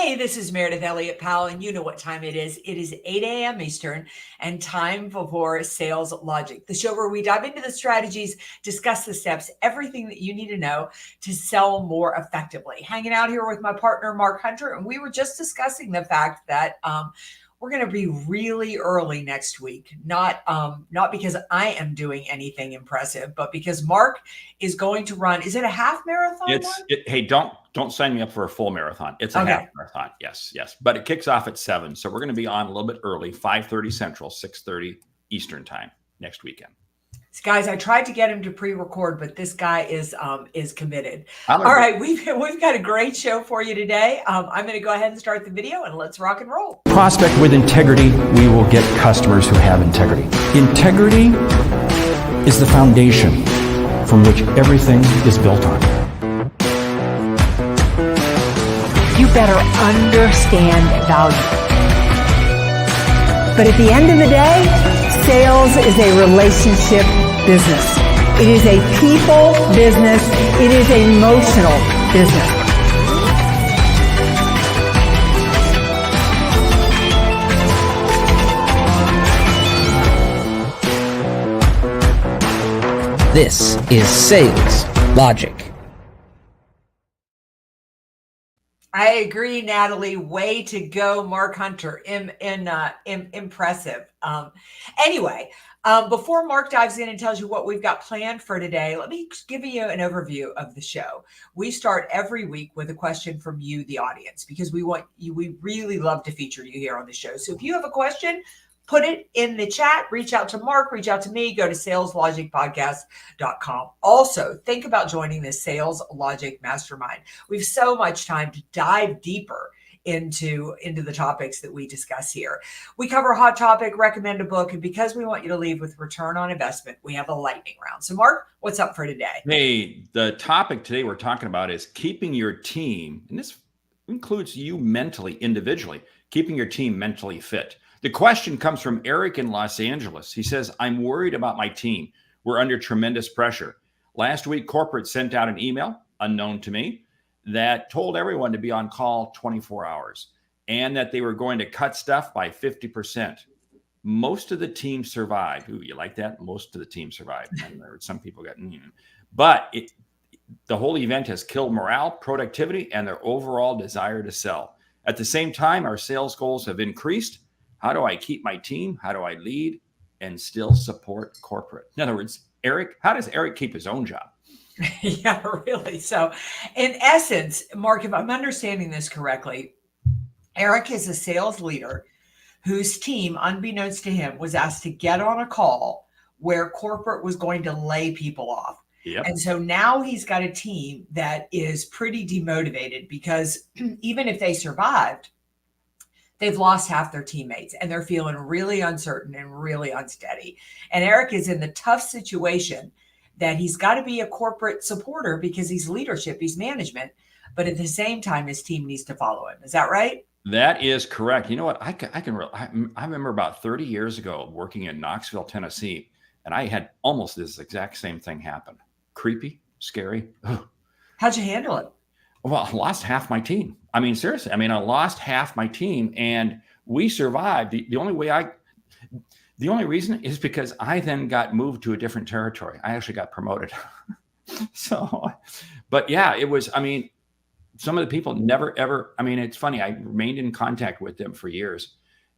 Hey, this is Meridith Elliott Powell, and you know what time it is. It is 8 a.m. Eastern and time for Sales Logic, the show where we dive into the strategies, discuss the steps, everything that you need to know to sell more effectively. Hanging out here with my partner, Mark Hunter, and we were just discussing the fact that we're going to be really early next week, not because I am doing anything impressive, but because Mark is going to run. Is it a half marathon? Hey, don't sign me up for a full marathon. It's a half marathon. Yes. But it kicks off at 7. So we're going to be on a little bit early, 5:30 Central, 6:30 Eastern time next weekend. So guys, I tried to get him to pre-record, but this guy is committed. All right, we've got a great show for you today. I'm going to go ahead and start the video, and let's rock and roll. Prospect with integrity, we will get customers who have integrity. Integrity is the foundation from which everything is built on. You better understand value. But at the end of the day, sales is a relationship business. It is a people business. It is an emotional business. This is Sales Logic. I agree, Natalie. Way to go, Mark Hunter. Impressive. Anyway, before Mark dives in and tells you what we've got planned for today, let me give you an overview of the show. We start every week with a question from you, the audience, because we really love to feature you here on the show. So if you have a question, put it in the chat, reach out to Mark, reach out to me, go to saleslogicpodcast.com. Also, think about joining the Sales Logic Mastermind. We have so much time to dive deeper into the topics that we discuss here. We cover a hot topic, recommend a book, and because we want you to leave with return on investment, we have a lightning round. So Mark, what's up for today? Hey, the topic today we're talking about is keeping your team, and this includes you mentally, individually, keeping your team mentally fit. The question comes from Eric in Los Angeles. He says, I'm worried about my team. We're under tremendous pressure. Last week, corporate sent out an email, unknown to me, that told everyone to be on call 24 hours and that they were going to cut stuff by 50%. Most of the team survived. Ooh, you like that? Most of the team survived. And some people got, but the whole event has killed morale, productivity, and their overall desire to sell. At the same time, our sales goals have increased. How do I keep my team? How do I lead and still support corporate? In other words, Eric, how does Eric keep his own job? Yeah, really. So in essence, Mark, if I'm understanding this correctly, Eric is a sales leader whose team, unbeknownst to him, was asked to get on a call where corporate was going to lay people off. Yep. And so now he's got a team that is pretty demotivated because even if they survived, they've lost half their teammates and they're feeling really uncertain and really unsteady. And Eric is in the tough situation that he's got to be a corporate supporter because he's leadership, he's management, but at the same time, his team needs to follow him. Is that right? That is correct. You know what? I remember about 30 years ago working in Knoxville, Tennessee, and I had almost this exact same thing happen. Creepy, scary. Ugh. How'd you handle it? Well, I lost half my team. I mean, seriously, I lost half my team and we survived. The only reason is because I then got moved to a different territory. I actually got promoted. But yeah, it was, some of the people never, ever, it's funny. I remained in contact with them for years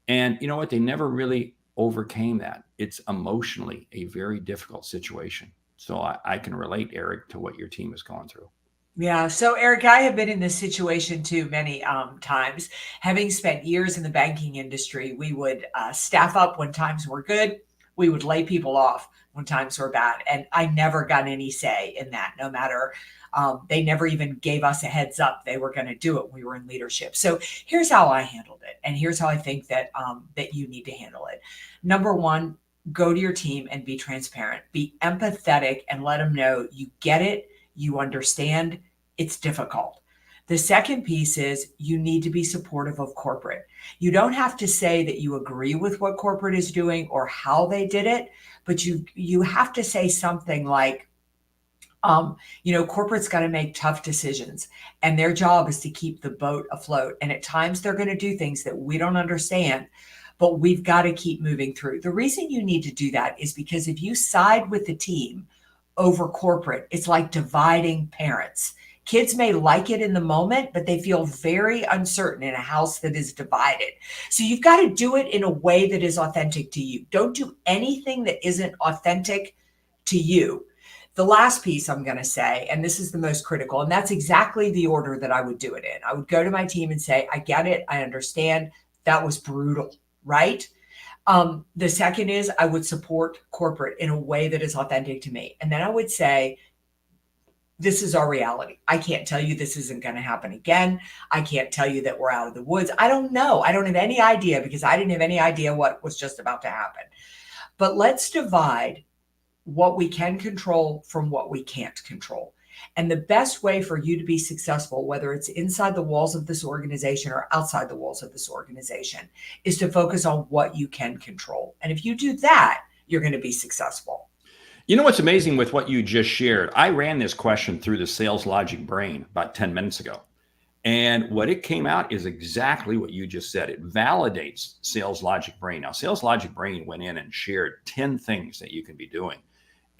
and you know what? They never really overcame that. It's emotionally a very difficult situation. So I can relate, Eric, to what your team is going through. Yeah. So Eric, I have been in this situation too many times. Having spent years in the banking industry, we would staff up when times were good. We would lay people off when times were bad. And I never got any say in that, no matter, they never even gave us a heads up they were going to do it. We were in leadership. So here's how I handled it. And here's how I think that you need to handle it. Number one, go to your team and be transparent, be empathetic and let them know you get it. You understand it's difficult. The second piece is you need to be supportive of corporate. You don't have to say that you agree with what corporate is doing or how they did it, but you have to say something like, Corporate's got to make tough decisions, and their job is to keep the boat afloat. And at times they're going to do things that we don't understand, but we've got to keep moving through. The reason you need to do that is because if you side with the team over corporate, it's like dividing parents. Kids may like it in the moment, but they feel very uncertain in a house that is divided. So you've got to do it in a way that is authentic to you. Don't do anything that isn't authentic to you. The last piece I'm going to say, and this is the most critical, and that's exactly the order that I would do it in. I would go to my team and say, I get it. I understand. That was brutal, right? The second is I would support corporate in a way that is authentic to me. And then I would say, this is our reality. I can't tell you this isn't going to happen again. I can't tell you that we're out of the woods. I don't know. I don't have any idea because I didn't have any idea what was just about to happen. But let's divide what we can control from what we can't control. And the best way for you to be successful, whether it's inside the walls of this organization or outside the walls of this organization, is to focus on what you can control. And if you do that, you're going to be successful. You know what's amazing with what you just shared? I ran this question through the Sales Logic brain about 10 minutes ago. And what it came out is exactly what you just said. It validates Sales Logic brain. Now, Sales Logic brain went in and shared 10 things that you can be doing.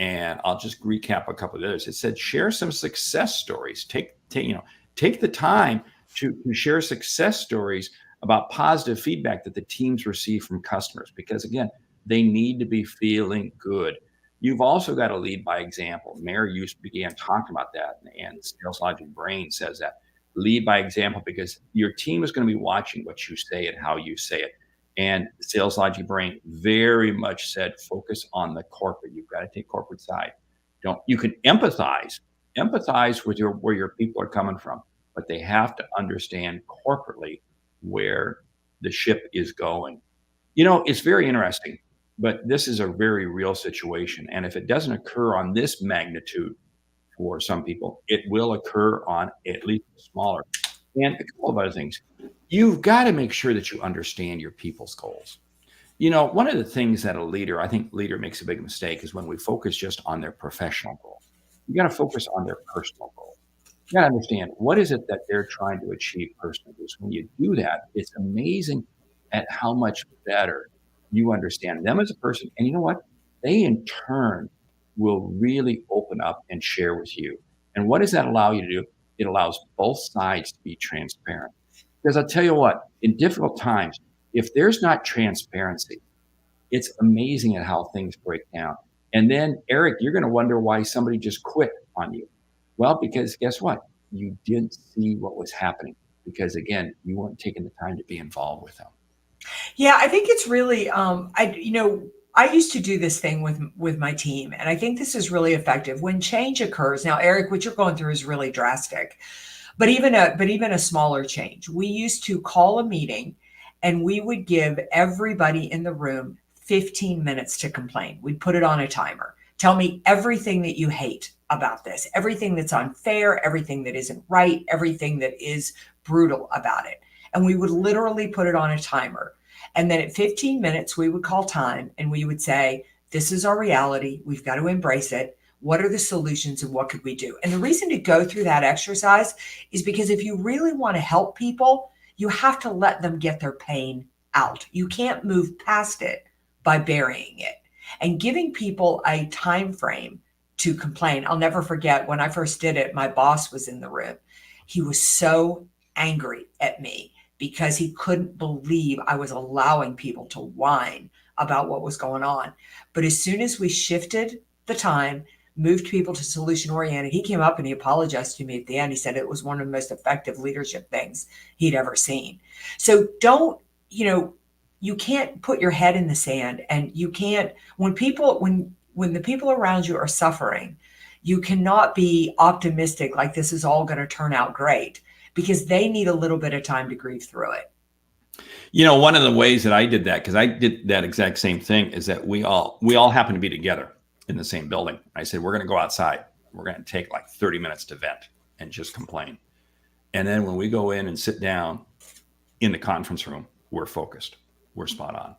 And I'll just recap a couple of others. It said, share some success stories. Take the time to share success stories about positive feedback that the teams receive from customers, because again, they need to be feeling good. You've also got to lead by example. Mary began talking about that, and Sales Logic brain says that. Lead by example, because your team is going to be watching what you say and how you say it. And Sales Logic brain very much said, focus on the corporate. You've got to take corporate side. You can empathize with where your people are coming from, but they have to understand corporately where the ship is going. It's very interesting, but this is a very real situation. And if it doesn't occur on this magnitude for some people, it will occur on at least smaller. And a couple of other things. You've got to make sure that you understand your people's goals. One of the things that I think leader makes a big mistake is when we focus just on their professional goals. You got to focus on their personal goals. You got to understand what is it that they're trying to achieve personally. Because when you do that, it's amazing at how much better you understand them as a person. And you know what? They in turn will really open up and share with you. And what does that allow you to do? It allows both sides to be transparent. Because I'll tell you what, in difficult times, if there's not transparency, it's amazing at how things break down. And then, Eric, you're going to wonder why somebody just quit on you. Well, because guess what? You didn't see what was happening. Because again, you weren't taking the time to be involved with them. Yeah, I think it's really, I used to do this thing with my team, and I think this is really effective when change occurs. Now, Eric, what you're going through is really drastic, but even a smaller change. We used to call a meeting, and we would give everybody in the room 15 minutes to complain. We'd put it on a timer. Tell me everything that you hate about this, everything that's unfair, everything that isn't right, everything that is brutal about it. And we would literally put it on a timer. And then at 15 minutes, we would call time and we would say, this is our reality. We've got to embrace it. What are the solutions and what could we do? And the reason to go through that exercise is because if you really want to help people, you have to let them get their pain out. You can't move past it by burying it. And giving people a time frame to complain. I'll never forget when I first did it, my boss was in the room. He was so angry at me because he couldn't believe I was allowing people to whine about what was going on. But as soon as we shifted the time, moved people to solution oriented, he came up and he apologized to me at the end. He said it was one of the most effective leadership things he'd ever seen. So you can't put your head in the sand, and you can't, when the people around you are suffering, you cannot be optimistic like this is all going to turn out great, because they need a little bit of time to grieve through it. One of the ways that I did that, because I did that exact same thing, is that we all happen to be together in the same building. I said, we're going to go outside. We're going to take like 30 minutes to vent and just complain. And then when we go in and sit down in the conference room, we're focused. We're spot on.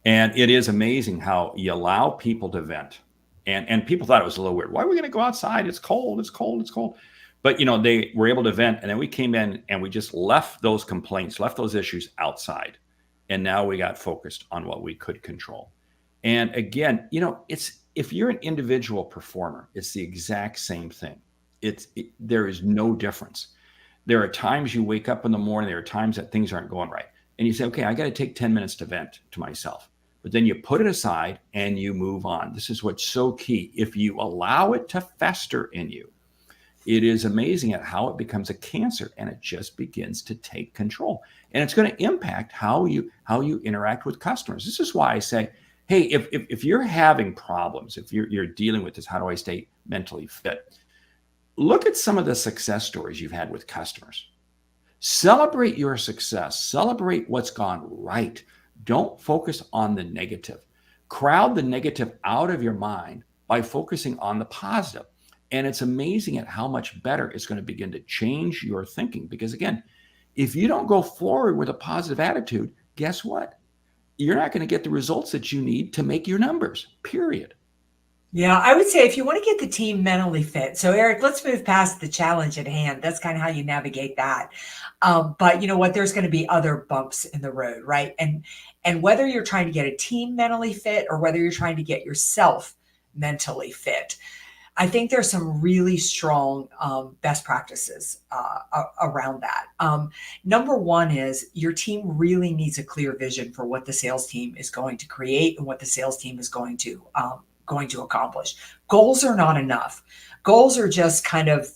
And it is amazing how you allow people to vent. And people thought it was a little weird. Why are we going to go outside? It's cold. It's cold. It's cold. But, they were able to vent. And then we came in and we just left those complaints, left those issues outside. And now we got focused on what we could control. And again, if you're an individual performer, it's the exact same thing. There is no difference. There are times you wake up in the morning, there are times that things aren't going right. And you say, okay, I got to take 10 minutes to vent to myself. But then you put it aside and you move on. This is what's so key. If you allow it to fester in you, it is amazing at how it becomes a cancer and it just begins to take control. And it's going to impact how you interact with customers. This is why I say, hey, if you're having problems, if you're dealing with this, how do I stay mentally fit? Look at some of the success stories you've had with customers. Celebrate your success. Celebrate what's gone right. Don't focus on the negative. Crowd the negative out of your mind by focusing on the positive. And it's amazing at how much better it's going to begin to change your thinking. Because again, if you don't go forward with a positive attitude, guess what? You're not going to get the results that you need to make your numbers, period. Yeah, I would say if you want to get the team mentally fit. So Eric, let's move past the challenge at hand. That's kind of how you navigate that. But you know what? There's going to be other bumps in the road, right? And whether you're trying to get a team mentally fit or whether you're trying to get yourself mentally fit, I think there's some really strong best practices around that. Number one is your team really needs a clear vision for what the sales team is going to create and what the sales team is going to accomplish. Goals are not enough. Goals are just kind of,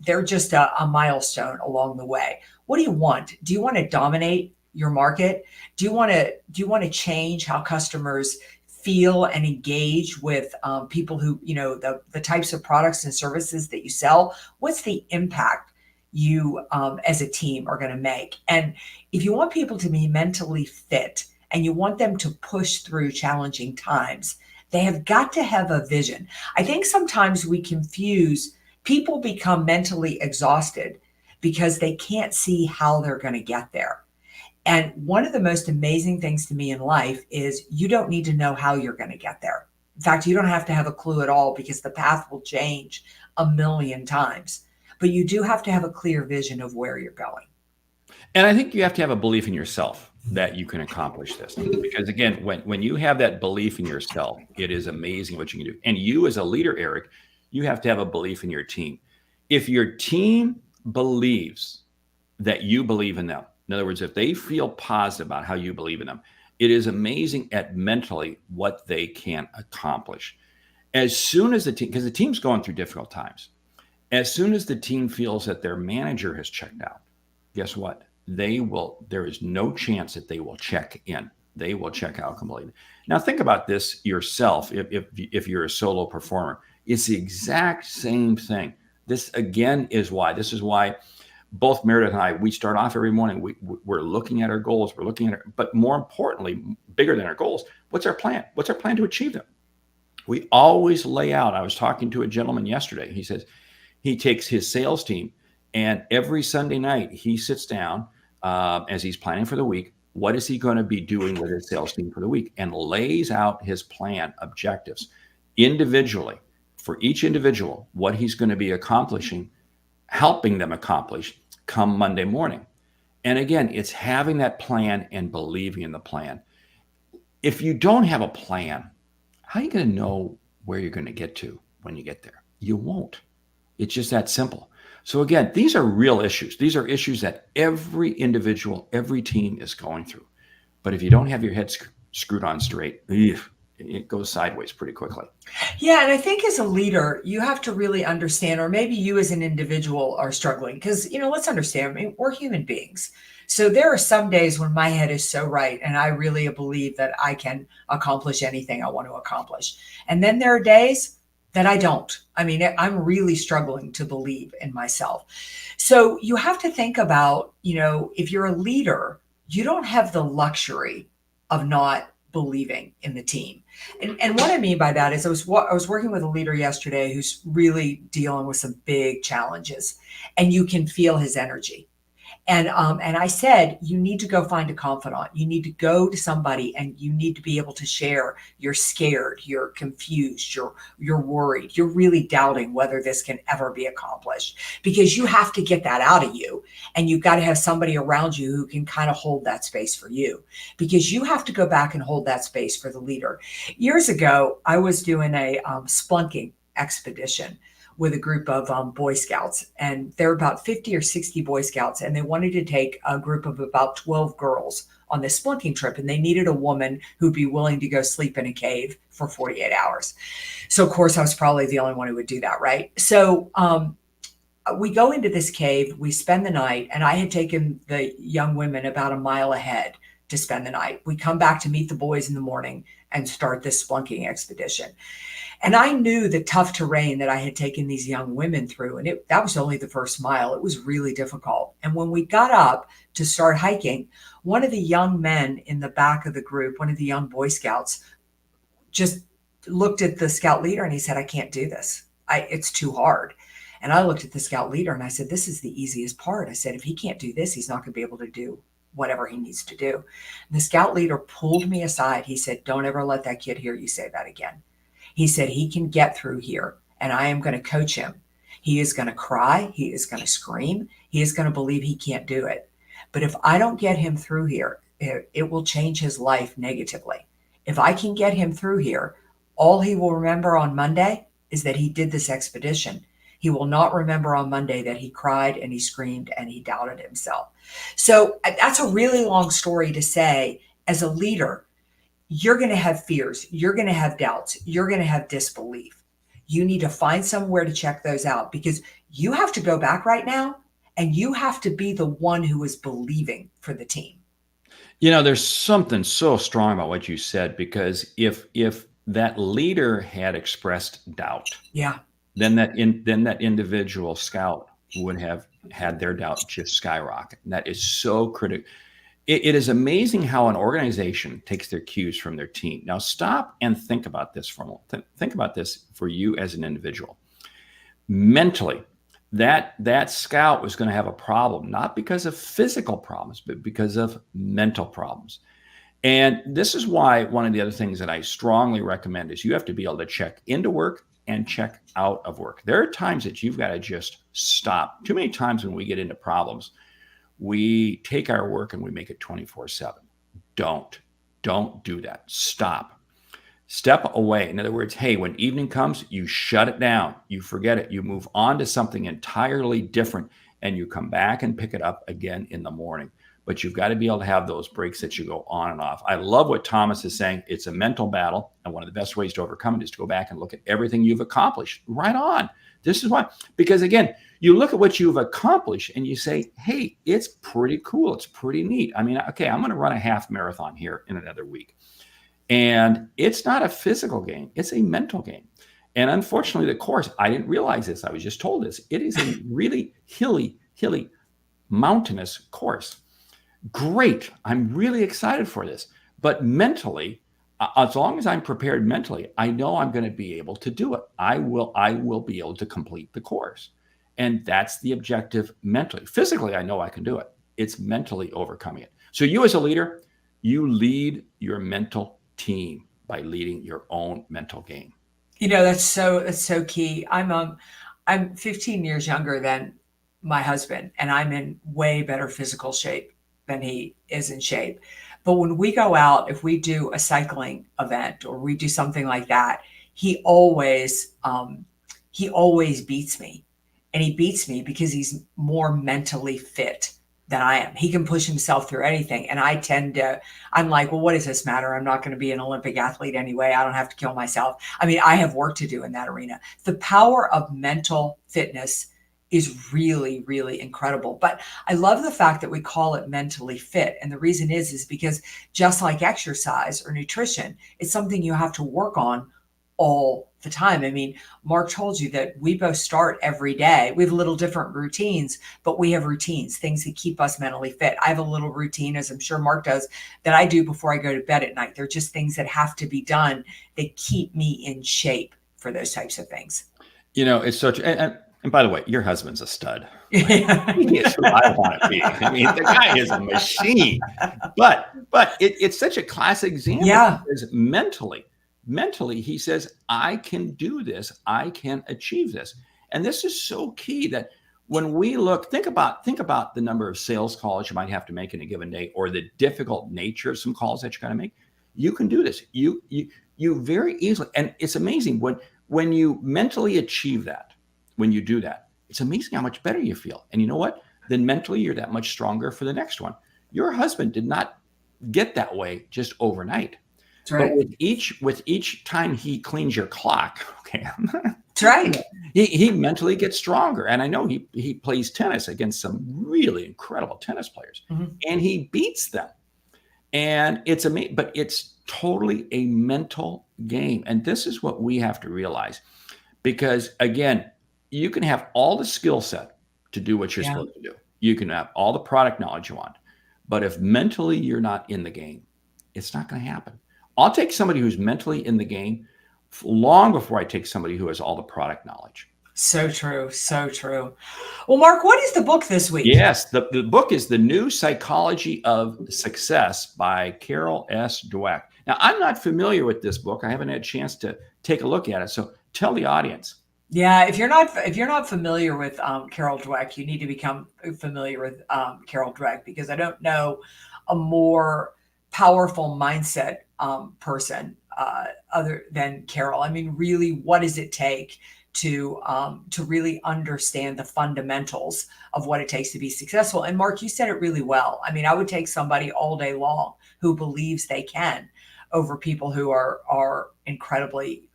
they're just a milestone along the way. What do you want? Do you want to dominate your market? Do you want to change how customers feel and engage with people who, the types of products and services that you sell? What's the impact you as a team are going to make? And if you want people to be mentally fit and you want them to push through challenging times, they have got to have a vision. I think sometimes we confuse, people become mentally exhausted because they can't see how they're going to get there. And one of the most amazing things to me in life is you don't need to know how you're going to get there. In fact, you don't have to have a clue at all because the path will change a million times. But you do have to have a clear vision of where you're going. And I think you have to have a belief in yourself that you can accomplish this. Because again, when you have that belief in yourself, it is amazing what you can do. And you as a leader, Eric, you have to have a belief in your team. If your team believes that you believe in them, in other words, if they feel positive about how you believe in them, it is amazing at mentally what they can accomplish. As soon as the team, because the team's going through difficult times, as soon as the team feels that their manager has checked out, guess what? There is no chance that they will check in. They will check out completely. Now think about this yourself. If you're a solo performer, it's the exact same thing. This is why both Meridith and I, we start off every morning. We're looking at our goals. But more importantly, bigger than our goals, what's our plan? What's our plan to achieve them? We always lay out. I was talking to a gentleman yesterday. He says he takes his sales team and every Sunday night he sits down as he's planning for the week. What is he going to be doing with his sales team for the week? And lays out his plan objectives individually for each individual, what he's going to be accomplishing, helping them accomplish come Monday morning. And again, it's having that plan and believing in the plan. If you don't have a plan, how are you going to know where you're going to get to when you get there? You won't. It's just that simple. So again, these are real issues. These are issues that every individual, every team is going through. But if you don't have your head screwed on straight, it goes sideways pretty quickly. Yeah. And I think as a leader, you have to really understand, or maybe you as an individual are struggling because, let's understand, we're human beings. So there are some days when my head is so right and I really believe that I can accomplish anything I want to accomplish. And then there are days that I don't. I'm really struggling to believe in myself. So you have to think about, if you're a leader, you don't have the luxury of not believing in the team. And what I mean by that is I was working with a leader yesterday who's really dealing with some big challenges and you can feel his energy. And I said, you need to go find a confidant. You need to go to somebody, and you need to be able to share. You're scared, you're confused, you're worried, you're really doubting whether this can ever be accomplished, because you have to get that out of you. And you've got to have somebody around you who can kind of hold that space for you, because you have to go back and hold that space for the leader. Years ago, I was doing a splunking expedition with a group of Boy Scouts, and there were about 50 or 60 Boy Scouts, and they wanted to take a group of about 12 girls on this splunking trip, and they needed a woman who'd be willing to go sleep in a cave for 48 hours. So of course I was probably the only one who would do that, right? So we go into this cave, we spend the night, and I had taken the young women about a mile ahead to spend the night. We come back to meet the boys in the morning and start this splunking expedition. And I knew the tough terrain that I had taken these young women through. And that was only the first mile. It was really difficult. And when we got up to start hiking, one of the young men in the back of the group, one of the young Boy Scouts, just looked at the scout leader and he said, I can't do this. It's too hard. And I looked at the scout leader and I said, this is the easiest part. I said, if he can't do this, he's not going to be able to do whatever he needs to do. And the scout leader pulled me aside. He said, don't ever let that kid hear you say that again. He said, he can get through here, and I am going to coach him. He is going to cry. He is going to scream. He is going to believe he can't do it. But if I don't get him through here, it will change his life negatively. If I can get him through here, all he will remember on Monday is that he did this expedition. He will not remember on Monday that he cried and he screamed and he doubted himself. So that's a really long story to say, as a leader, you're going to have fears. You're going to have doubts. You're going to have disbelief. You need to find somewhere to check those out, because you have to go back right now and you have to be the one who is believing for the team. You know, there's something so strong about what you said, because if that leader had expressed doubt, yeah, then that individual scout would have had their doubt just skyrocket. And that is so critical. It is amazing how an organization takes their cues from their team. Now, stop and think about this for a moment. Think about this for you as an individual. Mentally, that scout was going to have a problem, not because of physical problems, but because of mental problems. And this is why one of the other things that I strongly recommend is you have to be able to check into work and check out of work. There are times that you've got to just stop. Too many times when we get into problems, we take our work and we make it 24/7. Don't do that. Stop. Step away. In other words, hey, when evening comes, you shut it down. You forget it. You move on to something entirely different, and you come back and pick it up again in the morning. But you've got to be able to have those breaks that you go on and off. I love what Thomas is saying. It's a mental battle. And one of the best ways to overcome it is to go back and look at everything you've accomplished. Right on. This is why. Because again, you look at what you've accomplished and you say, hey, it's pretty cool. It's pretty neat. I mean, okay, I'm going to run a half marathon here in another week. And it's not a physical game. It's a mental game. And unfortunately, the course, I didn't realize this. I was just told this. It is a really hilly, mountainous course. Great. I'm really excited for this. But mentally, as long as I'm prepared mentally, I know I'm going to be able to do it. I will be able to complete the course. And that's the objective mentally. Physically, I know I can do it. It's mentally overcoming it. So you as a leader, you lead your mental team by leading your own mental game. You know, that's so key. I'm 15 years younger than my husband, and I'm in way better physical shape than he is in shape. But when we go out, if we do a cycling event or we do something like that, he always beats me. And he beats me because he's more mentally fit than I am. He can push himself through anything. And I'm like, well, what does this matter? I'm not going to be an Olympic athlete anyway. I don't have to kill myself. I mean, I have work to do in that arena. The power of mental fitness is really, really incredible. But I love the fact that we call it mentally fit. And the reason is because just like exercise or nutrition, it's something you have to work on all the time. I mean, Mark told you that we both start every day. We have little different routines, but we have routines, things that keep us mentally fit. I have a little routine, as I'm sure Mark does, that I do before I go to bed at night. They're just things that have to be done that keep me in shape for those types of things. You know, it's such, and And by the way, your husband's a stud. Yeah. He is who I want to be. I mean, the guy is a machine. But it's such a classic example. Yeah. Because mentally, he says, I can do this. I can achieve this. And this is so key that when we look, think about the number of sales calls you might have to make in a given day, or the difficult nature of some calls that you got to make. You can do this. You very easily, and it's amazing when you mentally achieve that, when you do that, it's amazing how much better you feel. And you know what? Then mentally, you're that much stronger for the next one. Your husband did not get that way just overnight. That's right. But with each time he cleans your clock, okay, That's right. he mentally gets stronger. And I know he plays tennis against some really incredible tennis players, and he beats them. And it's amazing, but it's totally a mental game. And this is what we have to realize, because again, you can have all the skill set to do what you're supposed to do. You can have all the product knowledge you want, but if mentally you're not in the game, it's not going to happen. I'll take somebody who's mentally in the game long before I take somebody who has all the product knowledge. So true. So true. Well, Mark, what is the book this week? Yes, the book is The New Psychology of Success by Carol S. Dweck. Now, I'm not familiar with this book. I haven't had a chance to take a look at it. So tell the audience. Yeah, if you're not familiar with Carol Dweck, you need to become familiar with Carol Dweck, because I don't know a more powerful mindset person other than Carol. I mean, really, what does it take to really understand the fundamentals of what it takes to be successful? And Mark, you said it really well. I mean, I would take somebody all day long who believes they can over people who are incredibly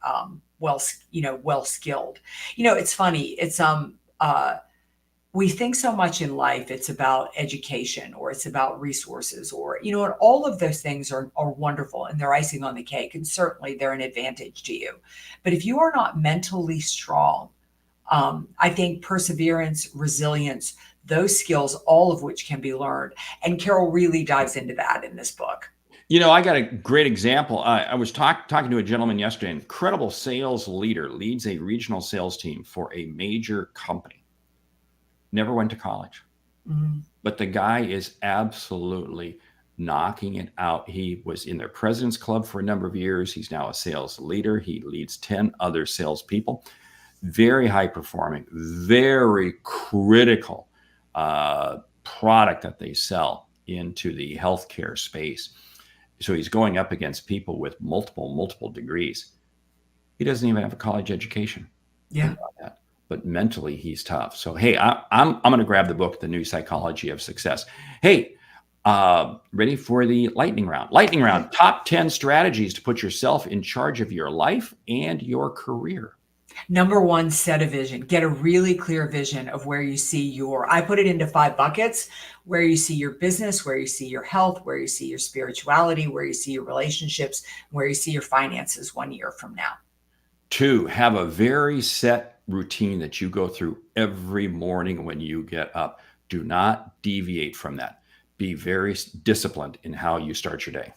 well skilled. It's funny. It's we think so much in life it's about education, or it's about resources, or and all of those things are wonderful, and they're icing on the cake, and certainly they're an advantage to you. But if you are not mentally strong, I think perseverance, resilience, those skills, all of which can be learned, and Carol really dives into that in this book. I got a great example. I was talking to a gentleman yesterday, an incredible sales leader, leads a regional sales team for a major company. Never went to college, but the guy is absolutely knocking it out. He was in their president's club for a number of years. He's now a sales leader. He leads 10 other salespeople. Very high performing, very critical product that they sell into the healthcare space. So he's going up against people with multiple degrees. He doesn't even have a college education. Yeah. But mentally he's tough. So, hey, I'm going to grab the book, The New Psychology of Success. Hey, ready for the lightning round. Lightning round, top 10 strategies to put yourself in charge of your life and your career. Number one, set a vision. Get a really clear vision of where you see I put it into 5 buckets: where you see your business, where you see your health, where you see your spirituality, where you see your relationships, where you see your finances 1 year from now. 2, have a very set routine that you go through every morning when you get up. Do not deviate from that. Be very disciplined in how you start your day.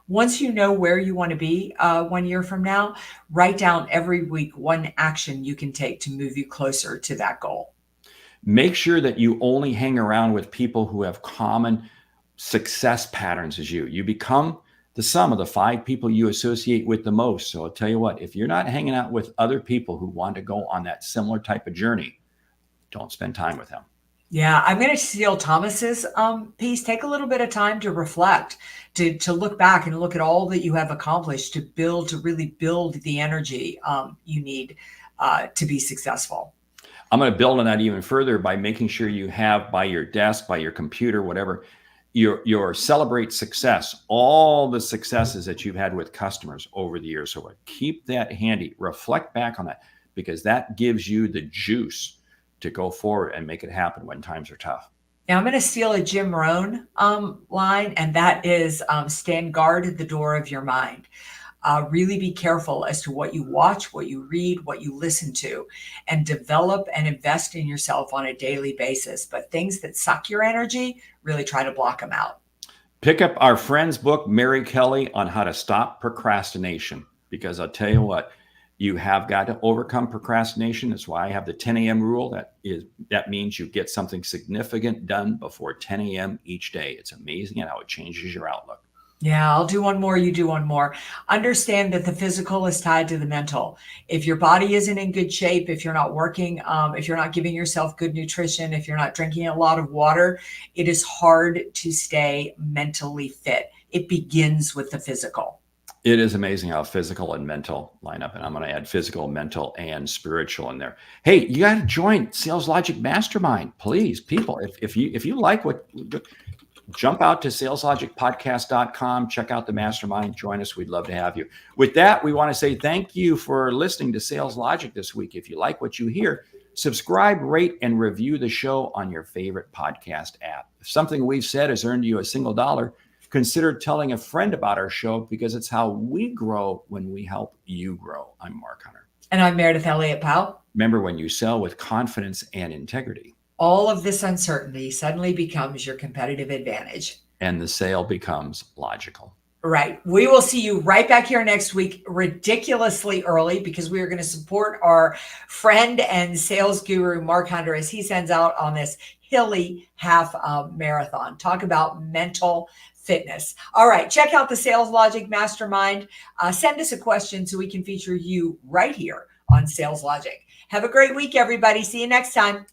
Once you know where you want to be 1 year from now, write down every week one action you can take to move you closer to that goal. Make sure that you only hang around with people who have common success patterns as you. You become the sum of the 5 people you associate with the most. So I'll tell you what, if you're not hanging out with other people who want to go on that similar type of journey, don't spend time with them. Yeah, I'm going to steal Thomas's piece. Take a little bit of time to reflect, to look back and look at all that you have accomplished, to really build the energy you need to be successful. I'm going to build on that even further by making sure you have by your desk, by your computer, whatever, your celebrate success, all the successes that you've had with customers over the years. So keep that handy, reflect back on that, because that gives you the juice to go forward and make it happen when times are tough. Now I'm going to steal a Jim Rohn line, and that is stand guard at the door of your mind. Really be careful as to what you watch, what you read, what you listen to, and develop and invest in yourself on a daily basis. But things that suck your energy, really try to block them out. Pick up our friend's book, Mary Kelly, on how to stop procrastination, because I'll tell you what, You have got to overcome procrastination. That's why I have the 10 a.m. rule. That means you get something significant done before 10 a.m. each day. It's amazing how it changes your outlook. Yeah, I'll do one more, you do one more. Understand that the physical is tied to the mental. If your body isn't in good shape, if you're not working, if you're not giving yourself good nutrition, if you're not drinking a lot of water, it is hard to stay mentally fit. It begins with the physical. It is amazing how physical and mental line up. And I'm going to add physical, mental, and spiritual in there. Hey, you got to join Sales Logic Mastermind, please, people. If you like what, jump out to saleslogicpodcast.com, check out the mastermind, join us. We'd love to have you. With that, we want to say thank you for listening to Sales Logic this week. If you like what you hear, subscribe, rate, and review the show on your favorite podcast app. If something we've said has earned you a single dollar, consider telling a friend about our show, because it's how we grow when we help you grow. I'm Mark Hunter. And I'm Meridith Elliott Powell. Remember, when you sell with confidence and integrity, all of this uncertainty suddenly becomes your competitive advantage. And the sale becomes logical. Right. We will see you right back here next week, ridiculously early, because we are going to support our friend and sales guru, Mark Hunter, as he sends out on this hilly half marathon. Talk about mental fitness. All right. Check out the Sales Logic Mastermind. Send us a question so we can feature you right here on Sales Logic. Have a great week, everybody. See you next time.